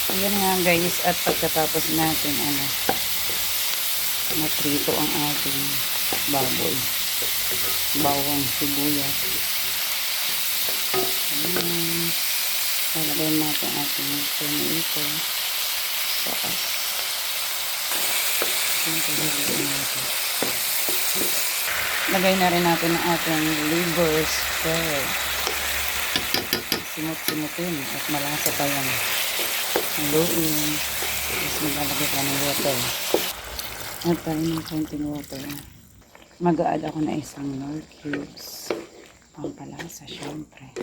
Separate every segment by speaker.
Speaker 1: Ayan nga guys, at pagkatapos natin matrito ang ating baboy, bawang, sibuyas. Ayan. Lalagay natin ating tomato, sauce. Lagay na rin natin ang ating liver spread. Simut-simutin at malasa pa yan. Haluin. Tapos maglalagay ka ng water. At pa rin ng konting water. Mag-a-add ako na isang nor cubes. Pampalasa, syempre.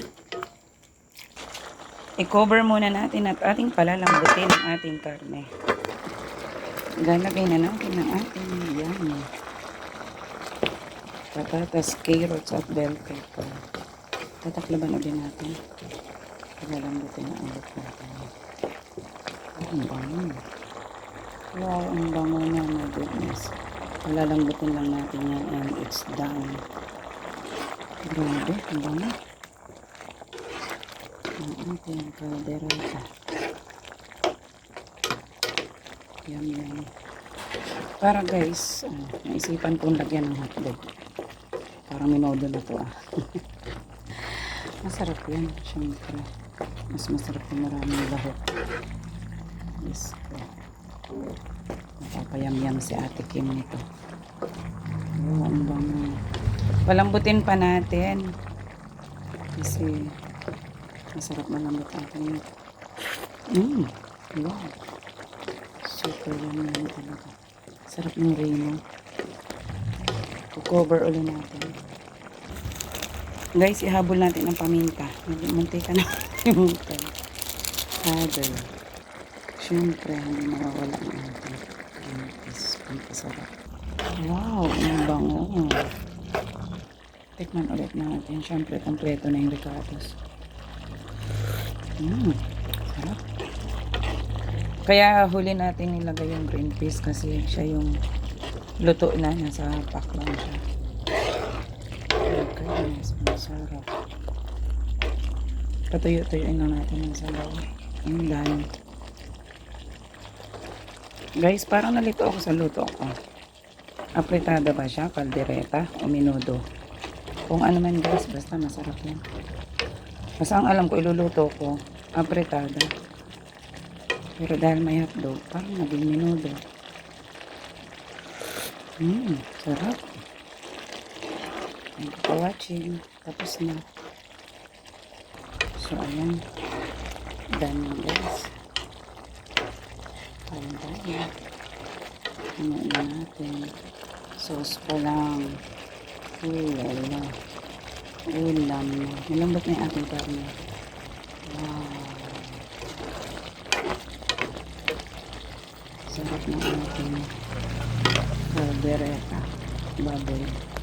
Speaker 1: I-cover muna natin at ating palalambutin ang ating karne. Lalagay na natin ang ating yummy patatas, carrots at bell pepper. Tataklaban ulit natin. Palalambutin na ulit natin. Ang bango. Wow, ang bango na, my goodness. Palalambutin lang natin yan and it's done. Grabe, ang bango. Ang ating kaldereta. Yum. Para guys, naisipan kong lagyan ng hotdog. Parang minodo na to Masarap yan, syempre. Mas masarap kung maraming lahok. Yes po. Napapayam-yam si Ate Kim nito. Oh, ang bango. Palambutin pa natin. Kasi masarap malambot atin nito. Wow. Super yummy talaga. Sarap ng reno. Cover ulit natin. Guys, ihabol natin ang paminta. Munti ka na kalimutan. Other. Siyempre, hindi mawawala ang ating pamintis. Pampasarap. Wow, ang bango. Tikman ulit natin. Siyempre, kompleto na yung ricados. Sarap. Kaya huli natin nilagay yung green peas kasi siya yung luto na, nasa pack lang siya. Okay, masarap. Patuyo-tuyuin lang natin yung sabaw. Yung done. Guys, parang nalito ako sa luto ko. Apritada ba siya? Kaldereta o minudo? Kung ano man guys, basta masarap yan. Basta ang alam ko, iluluto ko, apritada. Pero dahil may hotdog, parang naging minudo. Sarap. Thank you for watching. Tapos na. So, ayan. Done na guys. Kain tayo. Hamuin natin. Sauce pa lang. Wala. Ulam na. Malambot na yung ating karne. Wow. Sarap na ating kaldereta. Baboy.